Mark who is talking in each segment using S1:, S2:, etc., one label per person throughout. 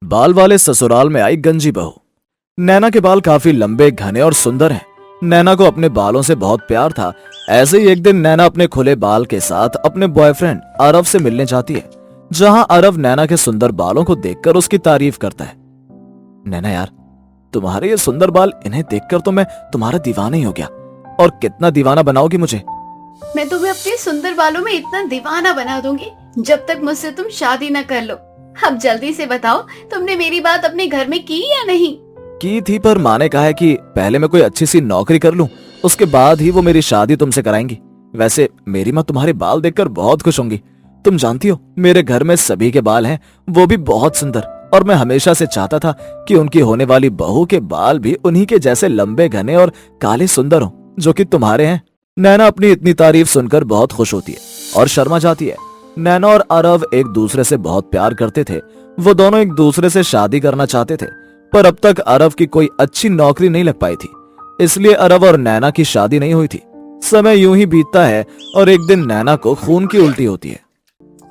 S1: बाल वाले ससुराल में आई गंजी बहू। नैना के बाल काफी लंबे, घने और सुंदर हैं। नैना को अपने बालों से बहुत प्यार था। ऐसे ही एक दिन नैना अपने खुले बाल के साथ अपने बॉयफ्रेंड अरव से मिलने जाती है, जहां अरव नैना के सुंदर बालों को देखकर उसकी तारीफ करता है। नैना यार, तुम्हारे ये सुंदर बाल, इन्हें देखकर तो मैं तुम्हारा दीवाना ही हो गया। और कितना दीवाना बनाओगी मुझे?
S2: मैं तुम्हें अपने सुंदर बालों में इतना दीवाना बना दूंगी जब तक मुझसे तुम शादी न कर लो। अब जल्दी से बताओ, तुमने मेरी बात अपने घर में की या नहीं?
S1: की थी, पर माँ ने कहा है कि पहले मैं कोई अच्छी सी नौकरी कर लूं, उसके बाद ही वो मेरी शादी तुमसे कराएंगी। वैसे मेरी माँ तुम्हारे बाल देखकर बहुत खुश होंगी। तुम जानती हो, मेरे घर में सभी के बाल हैं, वो भी बहुत सुंदर। और मैं हमेशा से चाहता था कि उनकी होने वाली बहू के बाल भी उन्हीं के जैसे लंबे, घने और काले सुंदर हो, जो कि तुम्हारे हैं। नैना अपनी इतनी तारीफ सुनकर बहुत खुश होती है और शर्मा जाती है। नैना और अरव एक दूसरे से बहुत प्यार करते थे। वो दोनों एक दूसरे से शादी करना चाहते थे, पर अब तक अरव की कोई अच्छी नौकरी नहीं लग पाई थी, इसलिए अरव और नैना की शादी नहीं हुई थी। समय यूं ही बीतता है और एक दिन नैना को खून की उल्टी होती है।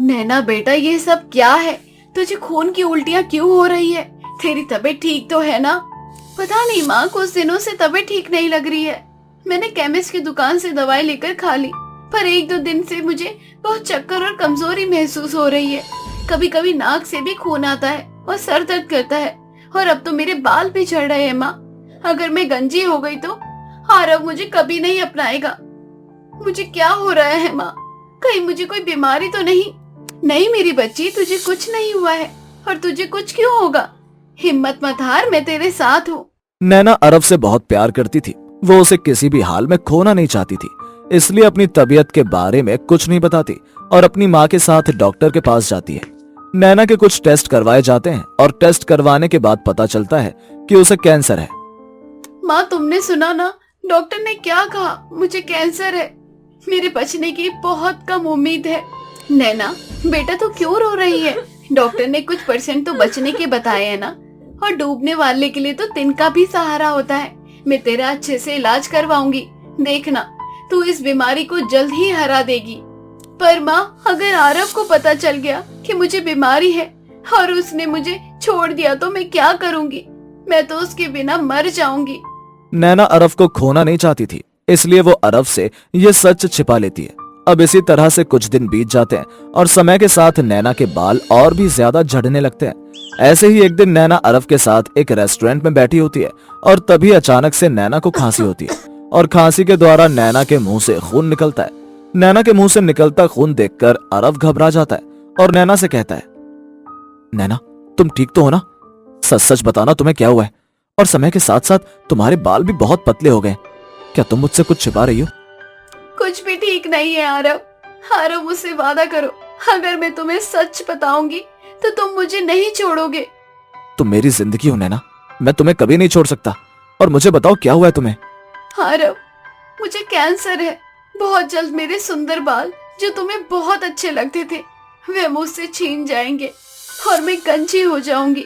S2: नैना बेटा, ये सब क्या है? तुझे खून की उल्टियाँ क्यों हो रही है? तेरी तबीयत ठीक तो है ना? पता नहीं माँ, कुछ दिनों से तबीयत ठीक नहीं लग रही है। मैंने केमिस्ट की दुकान से दवाई लेकर खा ली, पर एक दो दिन से मुझे बहुत चक्कर और कमजोरी महसूस हो रही है। कभी कभी नाक से भी खून आता है और सर दर्द करता है, और अब तो मेरे बाल भी झड़ रहे हैं माँ। अगर मैं गंजी हो गई तो आरव मुझे कभी नहीं अपनाएगा। मुझे क्या हो रहा है माँ? कहीं मुझे कोई बीमारी तो नहीं? नहीं मेरी बच्ची, तुझे कुछ नहीं हुआ है, और तुझे कुछ क्यों होगा? हिम्मत मत हार, मैं तेरे साथ हूँ।
S1: नैना अरब से बहुत प्यार करती थी। वो उसे किसी भी हाल में खोना नहीं चाहती थी, इसलिए अपनी तबीयत के बारे में कुछ नहीं बताती और अपनी माँ के साथ डॉक्टर के पास जाती है। नैना के कुछ टेस्ट करवाए जाते हैं और टेस्ट करवाने के बाद पता चलता है कि उसे कैंसर है।
S2: माँ, तुमने सुना ना, डॉक्टर ने क्या कहा? मुझे कैंसर है। मेरे बचने की बहुत कम उम्मीद है। नैना बेटा, तू क्यों रो रही है? डॉक्टर ने कुछ % तो बचने के बताए हैं ना, और डूबने वाले के लिए तो तिनका भी सहारा होता है। मैं तेरा अच्छे से इलाज करवाऊंगी, देखना तू इस बीमारी को जल्द ही हरा देगी। पर माँ, अगर आरव को पता चल गया कि मुझे बीमारी है और उसने मुझे छोड़ दिया तो मैं क्या करूँगी? मैं तो उसके बिना मर जाऊंगी।
S1: नैना अरव को खोना नहीं चाहती थी, इसलिए वो अरव से ये सच छिपा लेती है। अब इसी तरह से कुछ दिन बीत जाते हैं और समय के साथ नैना के बाल और भी ज्यादा झड़ने लगते हैं। ऐसे ही एक दिन नैना अरव के साथ एक रेस्टोरेंट में बैठी होती है और तभी अचानक से नैना को खांसी होती है और खांसी के द्वारा नैना के मुंह से खून निकलता है। नैना के मुंह से निकलता खून देखकर अरव घबरा जाता है और नैना से कहता है, नैना तुम ठीक तो हो ना? सच सच बताना, तुम्हें क्या हुआ है? और समय के साथ साथ तुम्हारे बाल भी बहुत पतले हो गए। क्या तुम मुझसे कुछ छिपा रही हो?
S2: कुछ भी ठीक नहीं है आरव। आरव, मुझसे वादा करो, अगर मैं तुम्हें सच बताऊंगी तो तुम मुझे नहीं छोड़ोगे।
S1: तुम मेरी जिंदगी हो नैना, मैं तुम्हें कभी नहीं छोड़ सकता। और मुझे बताओ, क्या हुआ है तुम्हें?
S2: आरव, मुझे कैंसर है। बहुत जल्द मेरे सुंदर बाल, जो तुम्हें बहुत अच्छे लगते थे, वे मुझसे छीन जाएंगे और मैं गंजी हो जाऊंगी।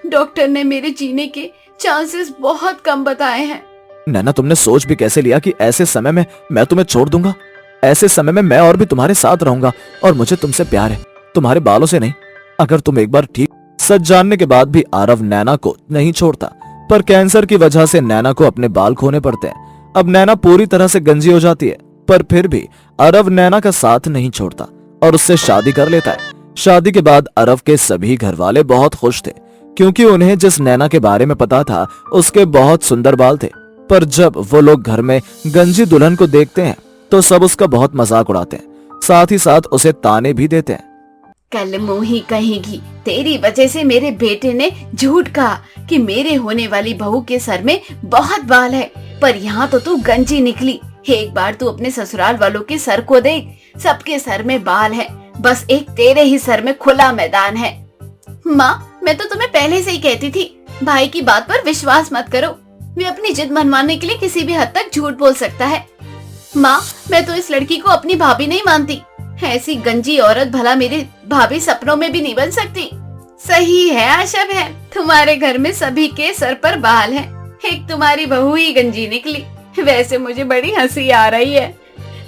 S2: डॉक्टर ने मेरे जीने के चांसेस बहुत कम बताए हैं।
S1: नैना, तुमने सोच भी कैसे लिया कि ऐसे समय में मैं तुम्हें छोड़ दूंगा? ऐसे समय में मैं और भी तुम्हारे साथ रहूंगा, और मुझे तुमसे प्यार है, तुम्हारे बालों से नहीं। अगर तुम एक बार ठीक सच जानने के बाद भी आरव नैना को नहीं छोड़ता, पर कैंसर की वजह से नैना को अपने बाल खोने पड़ते हैं। अब नैना पूरी तरह से गंजी हो जाती है, पर फिर भी अरव नैना का साथ नहीं छोड़ता और उससे शादी कर लेता है। शादी के बाद अरव के सभी घर वाले बहुत खुश थे, क्योंकि उन्हें जिस नैना के बारे में पता था उसके बहुत सुंदर बाल थे। पर जब वो लोग घर में गंजी दुल्हन को देखते हैं तो सब उसका बहुत मजाक उड़ाते हैं, साथ ही साथ उसे ताने भी देते हैं।
S2: कल मुंही कहेगी, तेरी वजह से मेरे बेटे ने झूठ कहा कि मेरे होने वाली बहू के सर में बहुत बाल है, पर यहाँ तो तू गंजी निकली। एक बार तू अपने ससुराल वालों के सर को देख, सबके सर में बाल है, बस एक तेरे ही सर में खुला मैदान है। माँ, मैं तो तुम्हें पहले से ही कहती थी, भाई की बात पर विश्वास मत करो। वे अपनी जिद मनवाने के लिए किसी भी हद तक झूठ बोल सकता है। माँ, मैं तो इस लड़की को अपनी भाभी नहीं मानती। ऐसी गंजी औरत भला मेरी भाभी सपनों में भी नहीं बन सकती। सही है आशा बहन, तुम्हारे घर में सभी के सर पर बाल हैं, एक तुम्हारी बहू ही गंजी निकली। वैसे मुझे बड़ी हंसी आ रही है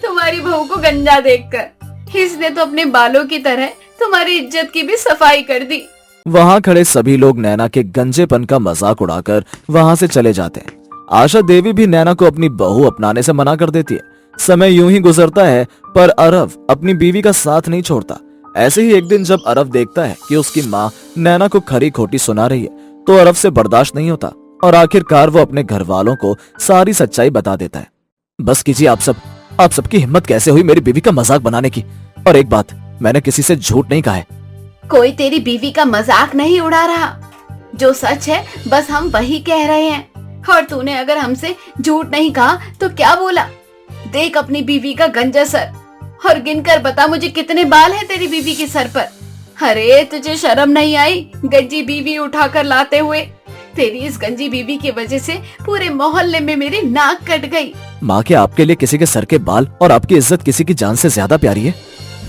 S2: तुम्हारी बहू को गंजा देखकर। इसने तो अपने बालों की तरह तुम्हारी इज्जत की भी सफाई कर दी।
S1: वहां खड़े सभी लोग नैना के गंजेपन का मजाक उड़ाकर वहां से चले जाते हैं। आशा देवी भी नैना को अपनी बहू अपनाने से मना कर देती है। समय यूं ही गुजरता है पर अरव अपनी बीवी का साथ नहीं छोड़ता। ऐसे ही एक दिन जब अरव देखता है कि उसकी माँ नैना को खरी खोटी सुना रही है तो अरव से बर्दाश्त नहीं होता और आखिरकार वो अपने घर वालों को सारी सच्चाई बता देता है। बस कीजिए आप सबकी हिम्मत कैसे हुई मेरी बीवी का मजाक बनाने की। और एक बात, मैंने किसी से झूठ नहीं कहा है।
S2: कोई तेरी बीवी का मजाक नहीं उड़ा रहा, जो सच है बस हम वही कह रहे हैं। और तूने अगर हमसे झूठ नहीं कहा तो क्या बोला? देख अपनी बीवी का गंजा सर और गिनकर बता मुझे कितने बाल हैं तेरी बीवी के सर पर। अरे तुझे शर्म नहीं आई गंजी बीवी उठाकर लाते हुए? तेरी इस गंजी बीवी की वजह से पूरे मोहल्ले में मेरी नाक कट गई।
S1: माँ के आपके लिए किसी के सर के बाल और आपकी इज्जत किसी की जान से ज्यादा प्यारी है?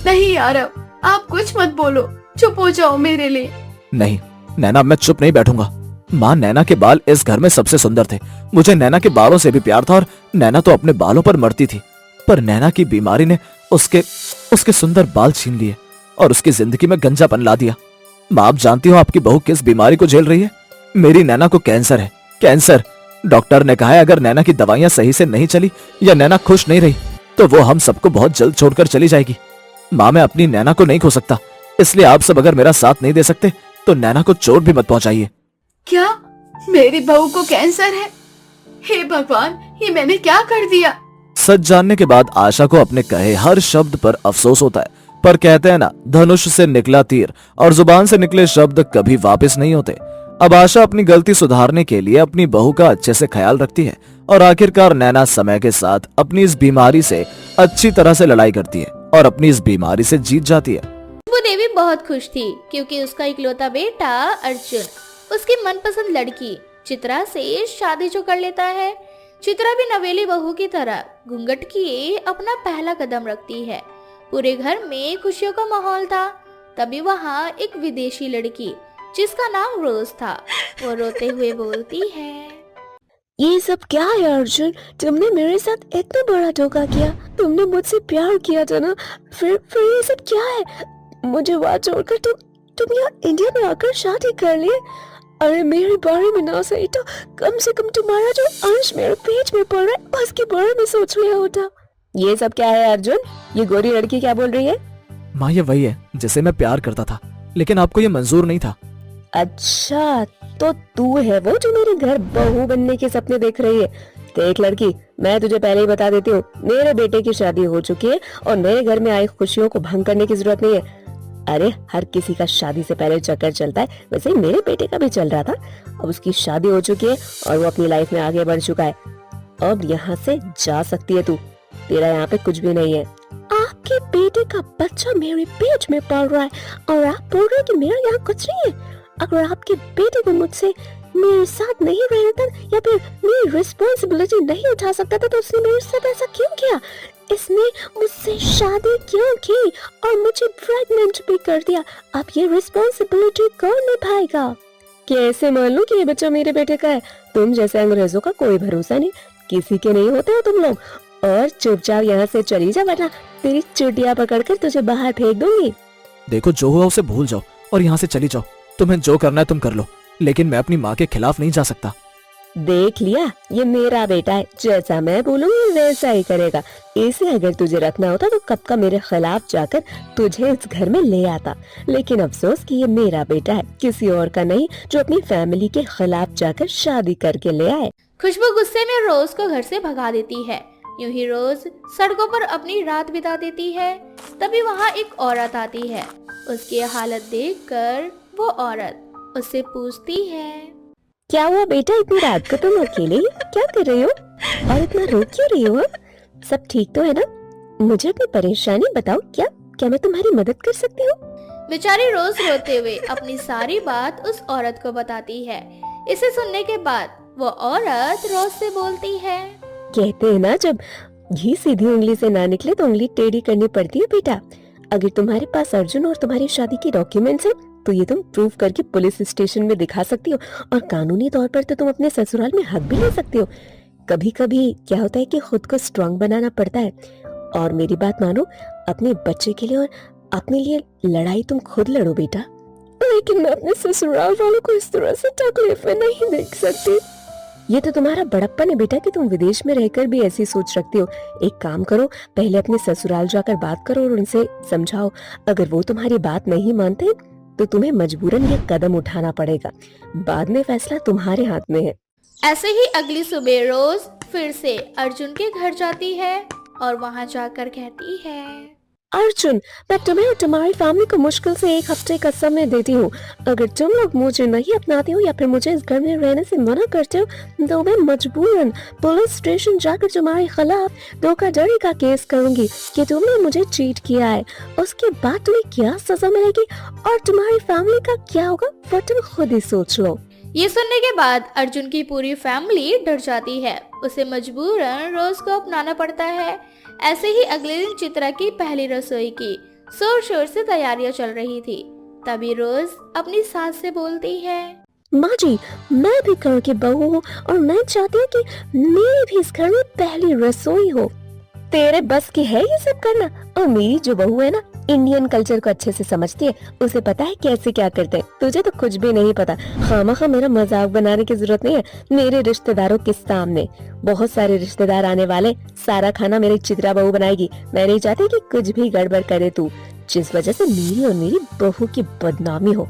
S2: नहीं यार, आप कुछ मत बोलो, चुप हो जाओ मेरे लिए।
S1: नहीं नैना, मैं चुप नहीं बैठूंगा। माँ, नैना के बाल इस घर में सबसे सुंदर थे। मुझे नैना के बालों से भी प्यार था और नैना तो अपने बालों पर मरती थी। पर नैना की बीमारी ने उसके सुंदर बाल छीन लिए और उसकी जिंदगी में गंजापन ला दिया। माँ, आप जानती हो आपकी बहू किस बीमारी को झेल रही है? मेरी नैना को कैंसर है, कैंसर। डॉक्टर ने कहा है अगर नैना की दवाइयां सही से नहीं चली या नैना खुश नहीं रही तो वो हम सबको बहुत जल्द छोड़कर चली जाएगी। माँ, मैं अपनी नैना को नहीं खो सकता, इसलिए आप सब अगर मेरा साथ नहीं दे सकते तो नैना को चोट भी मत पहुंचाइए।
S2: क्या मेरी बहू को कैंसर है? हे भगवान, ये मैंने क्या कर दिया?
S1: सच जानने के बाद आशा को अपने कहे हर शब्द पर अफसोस होता है, पर कहते हैं ना, धनुष से निकला तीर और जुबान से निकले शब्द कभी वापस नहीं होते। अब आशा अपनी गलती सुधारने के लिए अपनी बहू का अच्छे से ख्याल रखती है और आखिरकार नैना समय के साथ अपनी इस बीमारी से अच्छी तरह से लड़ाई करती है और अपनी इस बीमारी से जीत जाती है।
S3: वो देवी बहुत खुश थी क्योंकि उसका इकलौता बेटा अर्जुन उसकी मनपसंद लड़की चित्रा से शादी जो कर लेता है। चित्रा भी नवेली बहू की तरह घूंघट किए अपना पहला कदम रखती है। पूरे घर में खुशियों का माहौल था। तभी वहाँ एक विदेशी लड़की जिसका नाम रोज था, वो रोते हुए बोलती है,
S4: ये सब क्या है अर्जुन? तुमने मेरे साथ इतना बड़ा धोखा किया। तुमने मुझसे प्यार किया था ना, फिर ये सब क्या है? मुझे वहाँ छोड़कर तुम यहाँ इंडिया में आकर शादी कर लिए। अरे मेरे बारे में ना सही तो कम से कम तुम्हारा जो अंश मेरे पेट में पड़ रहा है उसके बारे में सोच लिया होता। ये सब क्या है अर्जुन? ये गोरी लड़की क्या बोल रही है?
S1: माँ, ये वही है जिसे मैं प्यार करता था, लेकिन आपको ये मंजूर नहीं था।
S4: अच्छा, तो तू है वो जो मेरे घर बहू बनने के सपने देख रही है? देख लड़की, मैं तुझे पहले ही बता देती हूँ, मेरे बेटे की शादी हो चुकी है और मेरे घर में आई खुशियों को भंग करने की जरूरत नहीं है। अरे हर किसी का शादी से पहले चक्कर चलता है, वैसे ही मेरे बेटे का भी चल रहा था। अब उसकी शादी हो चुकी है और वो अपनी लाइफ में आगे बढ़ चुका है। अब यहाँ से जा सकती है तू, तेरा यहाँ पे कुछ भी नहीं है। आपके बेटे का बच्चा मेरे पेट में पल रहा है और आप बोल रहे हैं कि मेरा यहाँ कुछ नहीं है। अगर आपके बेटे को मुझसे मेरे साथ नहीं रहना था या फिर मेरी रिस्पॉन्सिबिलिटी नहीं उठा सकता था तो उसने मेरे साथ ऐसा क्यों किया? इसने मुझसे शादी क्यों की और मुझे प्रेग्नेंट भी कर दिया? अब ये रिस्पॉन्सिबिलिटी कौन निभाएगा? कैसे मान लूं कि ये बच्चा मेरे बेटे का है? तुम जैसे अंग्रेजों का कोई भरोसा नहीं, किसी के नहीं होते हो तुम लोग। और चुपचाप यहाँ से चली जा वरना तेरी चुटिया पकड़कर तुझे बाहर फेंक दूंगी।
S1: देखो, जो हुआ उसे भूल जाओ और यहाँ से चली जाओ। तुम्हें जो करना है तुम कर लो, लेकिन मैं अपनी माँ के खिलाफ नहीं जा सकता।
S4: देख लिया, ये मेरा बेटा है, जैसा मैं बोलूंगी वैसा ही करेगा। इसे अगर तुझे रखना होता तो कब का मेरे खिलाफ जाकर तुझे इस घर में ले आता। लेकिन अफसोस कि ये मेरा बेटा है, किसी और का नहीं, जो अपनी फैमिली के खिलाफ जाकर शादी करके ले आए।
S3: खुशबू गुस्से में रोज को घर से भगा देती है। यूं ही रोज सड़कों पर अपनी रात बिता देती है। तभी वहाँ एक औरत आती है। उसकी हालत देखकर वो औरत उससे पूछती है,
S4: क्या हुआ बेटा, इतनी रात को तुम अकेले क्या कर रही हो और इतना रो क्यों रही हो? सब ठीक तो है ना? मुझे अपनी परेशानी बताओ, क्या मैं तुम्हारी मदद कर सकती हूँ?
S3: बेचारी रोज रोते हुए अपनी सारी बात उस औरत को बताती है। इसे सुनने के बाद वो औरत रोज से बोलती है,
S4: कहते हैं ना, जब घी सीधी उंगली से ना निकले तो उंगली टेढ़ी करनी पड़ती है बेटा। अगर तुम्हारे पास अर्जुन और तुम्हारी शादी की डॉक्यूमेंट्स हैं तो ये तुम प्रूव करके पुलिस स्टेशन में दिखा सकती हो और कानूनी तौर पर तो तुम अपने ससुराल में हक भी ले सकती हो। कभी कभी क्या होता है कि खुद को स्ट्रांग बनाना पड़ता है। और मेरी बात मानो, अपने बच्चे के लिए और अपने लिए लड़ाई तुम खुद लड़ो बेटा। लेकिन मैं अपने ससुराल वालों को इस तरह से तकलीफ में नहीं देख सकती। ये तो तुम्हारा बड़प्पन है बेटा कि तुम विदेश में रहकर भी ऐसी सोच रखती हो। एक काम करो, पहले अपने ससुराल जाकर बात करो और उनसे समझाओ। अगर वो तुम्हारी बात नहीं मानते तो तुम्हें मजबूरन ये कदम उठाना पड़ेगा। बाद में फैसला तुम्हारे हाथ में है।
S3: ऐसे ही अगली सुबह रोज फिर से अर्जुन के घर जाती है और वहाँ जाकर कहती है,
S4: अर्जुन, मैं तुम्हें और तुम्हारी फैमिली को मुश्किल से 1 हफ्ते का समय देती हूँ। अगर तुम लोग मुझे नहीं अपनाते हो या फिर मुझे इस घर में रहने से मना करते हो तो मैं मजबूरन पुलिस स्टेशन जाकर तुम्हारे खिलाफ धोखाधड़ी का केस करूंगी कि तुमने मुझे चीट किया है। उसके बाद तुम्हें क्या सजा मिलेगी और तुम्हारी फैमिली का क्या होगा वो तुम खुद ही सोच लो।
S3: ये सुनने के बाद अर्जुन की पूरी फैमिली डर जाती है। उसे मजबूरन रोज को अपनाना पड़ता है। ऐसे ही अगले दिन चित्रा की पहली रसोई की जोर शोर से तैयारियां चल रही थी। तभी रोज अपनी सास से बोलती है,
S4: माँ जी, मैं भी घर की बहू हूँ और मैं चाहती हूँ कि मेरी भी इस घर में पहली रसोई हो। तेरे बस की है ये सब करना? और मेरी जो बहू है ना, इंडियन कल्चर को अच्छे से समझती है, उसे पता है कैसे क्या करते हैं। तुझे तो कुछ भी नहीं पता। खामखा मेरा मजाक बनाने की जरूरत नहीं है। मेरे रिश्तेदारों के सामने बहुत सारे रिश्तेदार आने वाले, सारा खाना मेरी चित्रा बहू बनाएगी। मैं नहीं चाहती कि कुछ भी गड़बड़ करे तू, जिस वजह से मेरी और मेरी बहू की बदनामी हो।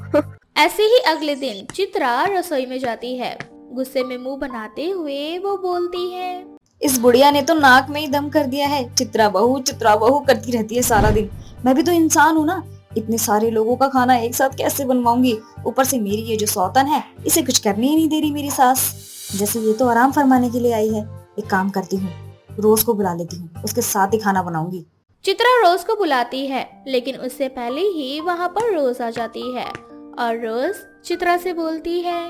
S3: ऐसे ही अगले दिन चित्रा रसोई में जाती है। गुस्से में मुंह बनाते हुए वो बोलती है,
S5: इस बुढ़िया ने तो नाक में ही दम कर दिया है। चित्रा बहू करती रहती है सारा दिन। मैं भी तो इंसान हूँ ना, इतने सारे लोगों का खाना एक साथ कैसे बनवाऊंगी। ऊपर से मेरी ये जो सौतन है, इसे कुछ करने ही नहीं दे रही मेरी सास। जैसे ये तो आराम फरमाने के लिए आई है। एक काम करती हूँ, रोज को बुला लेती हूँ, उसके साथ ही खाना बनाऊंगी।
S3: चित्रा रोज को बुलाती है, लेकिन उससे पहले ही वहाँ पर रोज आ जाती है और रोज चित्रा से बोलती है,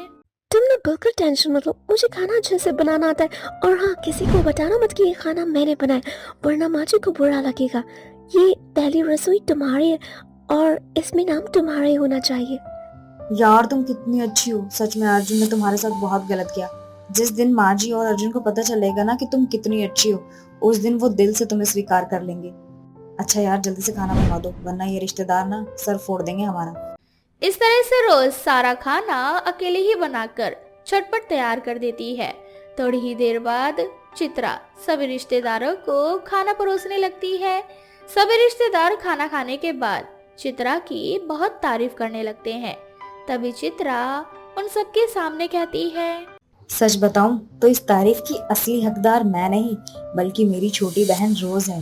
S4: तुम ना बिल्कुल टेंशन मत लो, मुझे खाना अच्छे से बनाना आता है। और हाँ, किसी को बताना मत कि ये खाना मैंने बनाया, वरना माँ जी को बुरा लगेगा। ये पहली रसोई तुम्हारी है और इसमें नाम तुम्हारा ही होना चाहिए।
S5: यार तुम कितनी अच्छी हो। सच में अर्जुन ने तुम्हारे साथ बहुत गलत किया। जिस दिन माँ जी और अर्जुन को पता चलेगा ना कि तुम कितनी अच्छी हो, उस दिन वो दिल से तुम्हें स्वीकार कर लेंगे। अच्छा यार, जल्दी से खाना बनवा दो, वरना ये रिश्तेदार ना सर फोड़ देंगे हमारा।
S3: इस तरह से रोज सारा खाना अकेले ही बनाकर झटपट तैयार कर देती है। थोड़ी ही देर बाद चित्रा सभी रिश्तेदारों को खाना परोसने लगती है। सभी रिश्तेदार खाना खाने के बाद चित्रा की बहुत तारीफ करने लगते हैं। तभी चित्रा उन सबके सामने कहती है,
S5: सच बताऊं तो इस तारीफ की असली हकदार मैं नहीं, बल्कि मेरी छोटी बहन रोज है।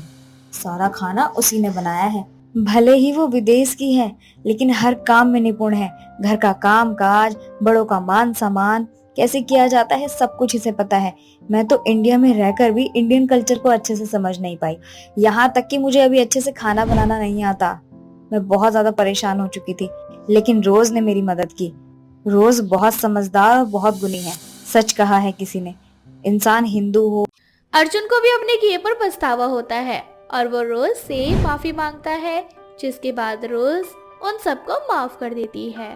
S5: सारा खाना उसी ने बनाया है। भले ही वो विदेश की है, लेकिन हर काम में निपुण है। घर का काम काज, बड़ों का मान सम्मान कैसे किया जाता है, सब कुछ इसे पता है। मैं तो इंडिया में रहकर भी इंडियन कल्चर को अच्छे से समझ नहीं पाई। यहाँ तक कि मुझे अभी अच्छे से खाना बनाना नहीं आता। मैं बहुत ज्यादा परेशान हो चुकी थी, लेकिन रोज ने मेरी मदद की। रोज बहुत समझदार और बहुत गुणी है। सच कहा है किसी ने, इंसान हिंदू हो।
S3: अर्जुन को भी अपने किए पर पछतावा होता है और वो रोज से माफी मांगता है, जिसके बाद रोज उन सबको माफ कर देती है।